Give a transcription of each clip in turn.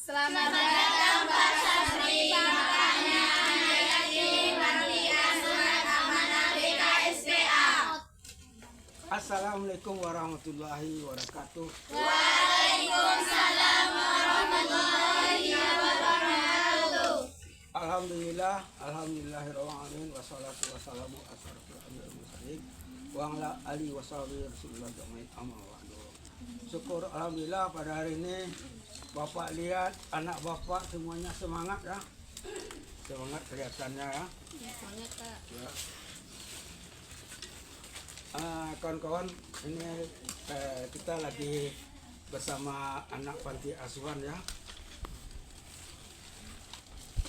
Selamat datang Pak Sasri, makanya anak yatim panti asuhan amanah BKSPA. Assalamualaikum warahmatullahi wabarakatuh. Waalaikumsalam warahmatullahi wabarakatuh. Alhamdulillahirrahmanirrahim. Wassalatu wassalamu ala asyrofil anbiya'i wal mursalin wa ala alihi washabihi rasulillah jamaah amma ba'du. Syukur alhamdulillah pada hari ini Bapak lihat anak Bapak semuanya semangat ya. Semangat kelihatannya ya. Semangat Pak. Ya. Kawan-kawan, ini kita lagi bersama anak panti asuhan ya.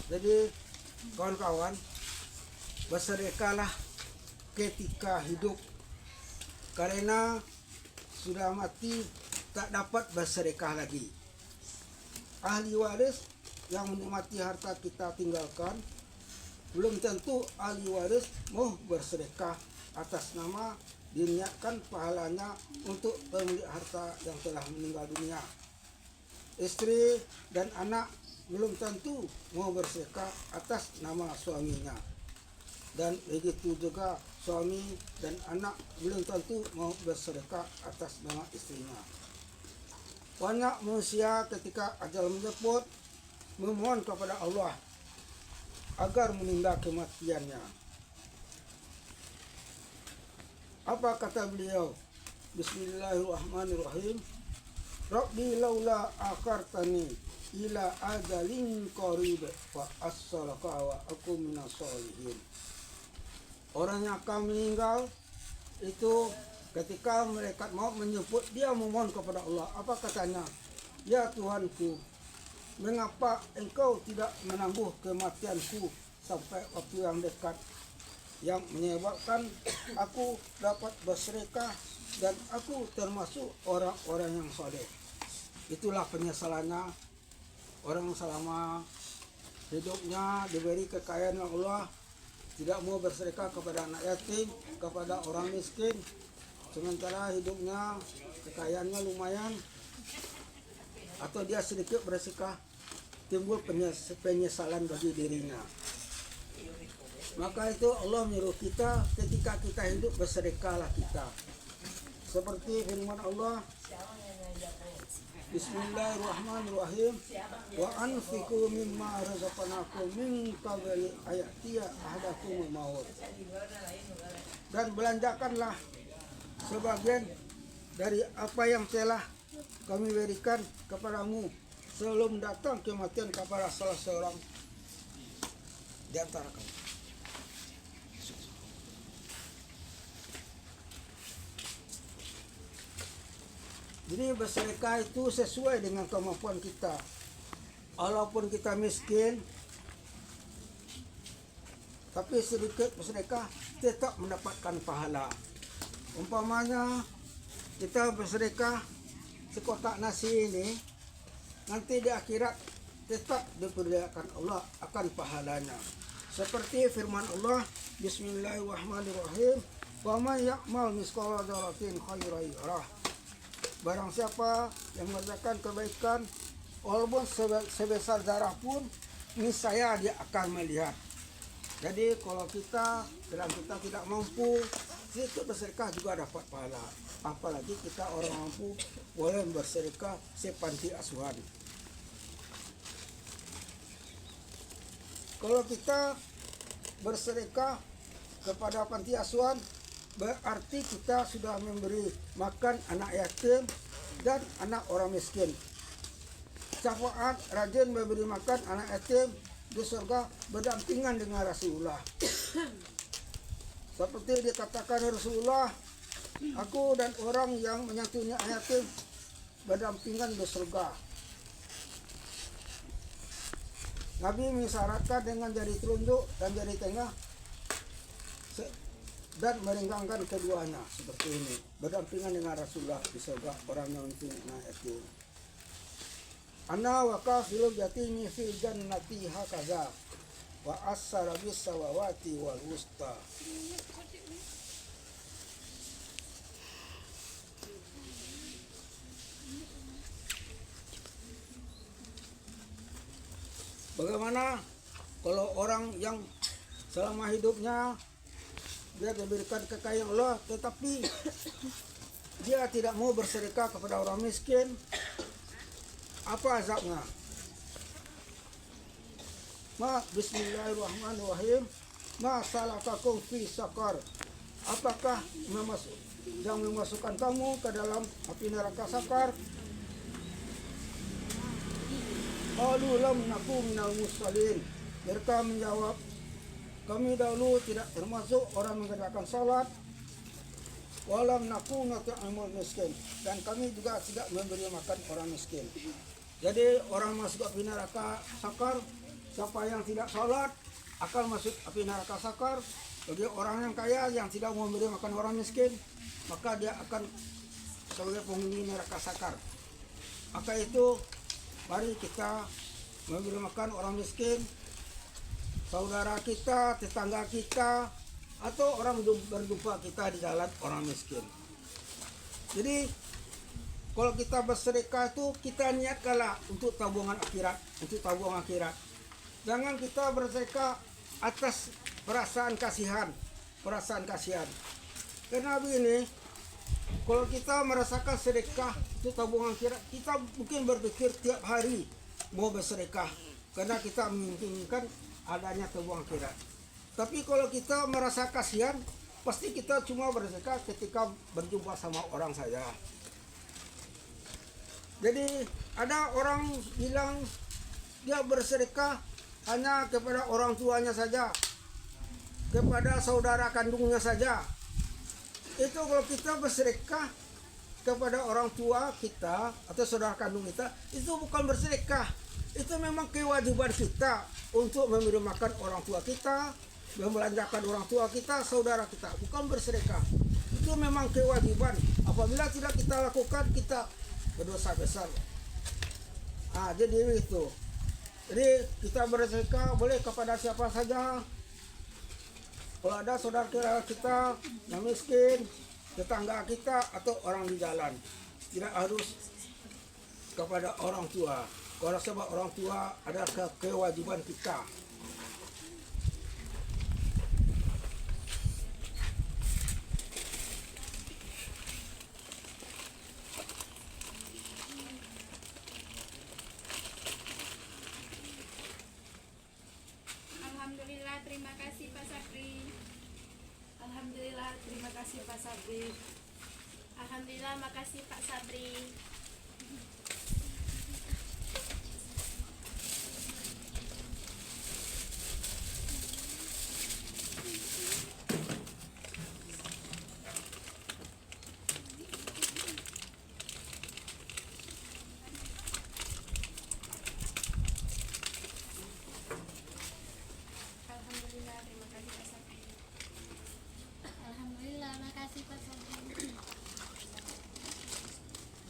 Jadi kawan-kawan, bersedekahlah ketika hidup, karena sudah mati tak dapat bersedekah lagi. Ahli waris yang menikmati harta kita tinggalkan, belum tentu ahli waris mau bersedekah atas nama diniatkan pahalanya untuk pemilik harta yang telah meninggal dunia. Istri dan anak belum tentu mau bersedekah atas nama suaminya. Dan begitu juga suami dan anak belum tentu mau bersedekah atas nama istrinya. Banyak manusia ketika ajal menjemput memohon kepada Allah agar menunda kematiannya. Apa kata beliau? Bismillahirrahmanirrahim. Rabbi laula akhartani ila ajalin qarib fa as-salaka wa akum minas solihin. Orang yang akan meninggal itu ketika mereka mau menyebut, dia memohon kepada Allah. Apa katanya? Ya Tuhanku, mengapa engkau tidak menangguh kematianku sampai waktu yang dekat, yang menyebabkan aku dapat bersedekah dan aku termasuk orang-orang yang saleh. Itulah penyesalannya orang selama hidupnya diberi kekayaan Allah, tidak mau bersedekah kepada anak yatim, kepada orang miskin, sementara hidupnya kekayaannya lumayan, atau dia sedikit bersedekah, timbul penyesalan bagi dirinya. Maka itu Allah menyuruh kita ketika kita hidup bersedekahlah kita. Seperti firman Allah, Bismillahirrahmanirrahim. Wa anfiqu mimma razaqnakum min qabli ayatiya ahadakumul maut. Dan belanjakanlah sebagian dari apa yang telah kami berikan kepadamu sebelum datang kematian kepada salah seorang di antara kamu. Jadi bersedekah itu sesuai dengan kemampuan kita. Walaupun kita miskin, tapi sedikit bersedekah tetap mendapatkan pahala. Umpamanya kita bersedekah sekotak nasi ini, nanti di akhirat tetap diperlihatkan Allah akan pahalanya. Seperti firman Allah, Bismillahirrahmanirrahim. Wa may ya'mal mithqala dzarratin khairan yarah. Barang siapa yang mengerjakan kebaikan walaupun sebesar zarah pun, niscaya dia akan melihat. Jadi kalau kita tidak mampu, sedikit bersedekah juga dapat pahala. Apalagi kita orang mampu boleh bersedekah sepanti asuhan. Kalau kita bersedekah kepada panti asuhan, berarti kita sudah memberi makan anak yatim dan anak orang miskin. Syafaat rajin memberi makan anak yatim di surga berdampingan dengan Rasulullah. Seperti dikatakan Rasulullah, aku dan orang yang menyantuni anak yatim berdampingan di surga. Nabi mengisyaratkan dengan jari telunjuk dan jari tengah dan merenggangkan keduanya seperti ini, berdampingan dengan Rasulullah di surga orang yang menyantuni anak yatim. Ana wa kafilul yatimi fi jannati hakaza wa asara bis sawawati wal wusta. Bagaimana kalau orang yang selama hidupnya dia diberikan kekayaan Allah, tetapi dia tidak mau bersedekah kepada orang miskin, apa azabnya? Bismillahirrahmanirrahim. Ma salakakum fi sakar. Apakah yang memasukkan kamu ke dalam api neraka sakar? Qalu lam naku minal musallin. Mereka menjawab, kami dahulu tidak termasuk orang mengerjakan salat. Walam naku nut'imul miskin, dan kami juga tidak memberi makan orang miskin. Jadi orang masuk api neraka sakar, siapa yang tidak salat akan masuk api neraka sakar. Bagi orang yang kaya yang tidak mau memberi makan orang miskin, maka dia akan sebagai penghuni neraka sakar. Maka itu mari kita memberi makan orang miskin, saudara kita, tetangga kita, atau orang berjumpa kita di jalan orang miskin. Jadi kalau kita bersedekah itu kita niatkanlah untuk tabungan akhirat, untuk tabung akhirat. Jangan kita bersedekah atas perasaan kasihan. Karena begini, kalau kita merasakan sedekah itu tabungan akhirat, kita mungkin berpikir tiap hari mau bersedekah karena kita menginginkan adanya tabungan akhirat. Tapi kalau kita merasa kasihan, pasti kita cuma bersedekah ketika berjumpa sama orang saja. Jadi ada orang bilang dia bersedekah hanya kepada orang tuanya saja, kepada saudara kandungnya saja. Itu kalau kita bersedekah kepada orang tua kita atau saudara kandung kita, itu bukan bersedekah. Itu memang kewajiban kita untuk memberi makan orang tua kita, membelanjakan orang tua kita, saudara kita, bukan bersedekah. Itu memang kewajiban. Apabila tidak kita lakukan, kita berdosa besar. Jadi itu. Jadi kita bersedekah boleh kepada siapa saja. Kalau ada saudara kita yang miskin, tetangga kita, atau orang di jalan, tidak harus kepada orang tua. Kalau sebab orang tua adalah kewajiban kita. Alhamdulillah, terima kasih Pak Sabri. Alhamdulillah, terima kasih Pak Sabri. Alhamdulillah, makasih Pak Sabri. Alhamdulillah, terima kasih Pak Sabri. Alhamdulillah, makasih Pak Sabri.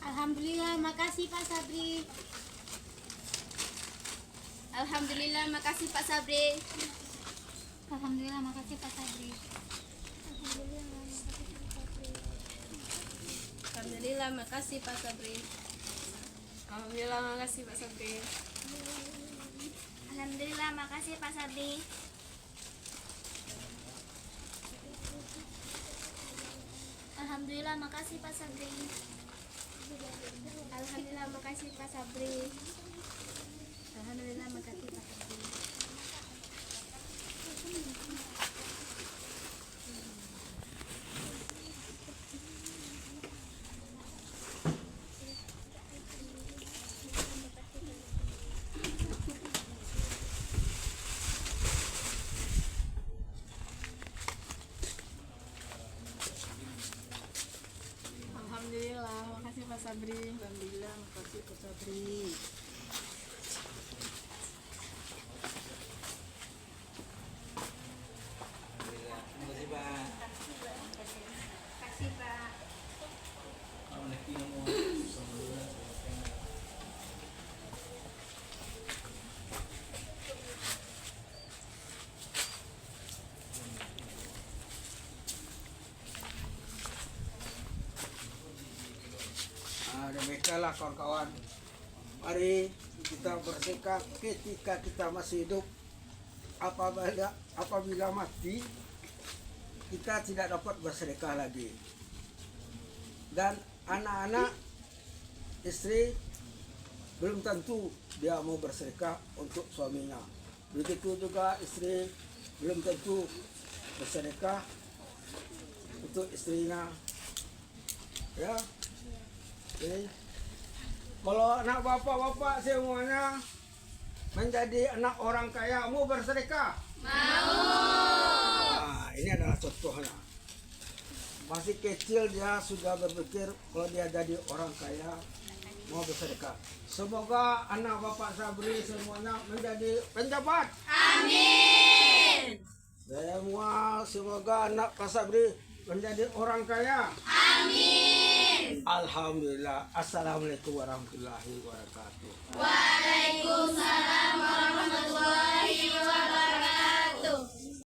Alhamdulillah, makasih Pak Sabri. Alhamdulillah, makasih Pak Sabri. Alhamdulillah, makasih Pak Sabri. Alhamdulillah, makasih Pak Sabri. Alhamdulillah, makasih Pak Sabri. Alhamdulillah, makasih Pak Sabri. Alhamdulillah, makasih Pak Sabri. Alhamdulillah, makasih Pak Sabri. Alhamdulillah, makasih Pak Sabri. Alhamdulillah, makasih Pak Sabri. Alhamdulillah, makasih Pak Sabri. Kasih Pak. Demikianlah kawan-kawan. Mari kita bersedekah ketika kita masih hidup. Apabila mati, kita tidak dapat bersedekah lagi. Dan anak-anak, istri belum tentu dia mau bersedekah untuk suaminya. Begitu juga istri belum tentu bersedekah untuk istrinya. Ya, jadi kalau anak bapak-bapak semuanya menjadi anak orang kaya, mau bersedekah? Mau. Nah, ini adalah contohnya. Masih kecil dia sudah berpikir kalau dia jadi orang kaya mau bersedekah. Semoga anak bapak Sabri semuanya menjadi penjabat. Amin. Semua semoga anak Pak Sabri menjadi orang kaya. Amin. Alhamdulillah. Assalamualaikum warahmatullahi wabarakatuh.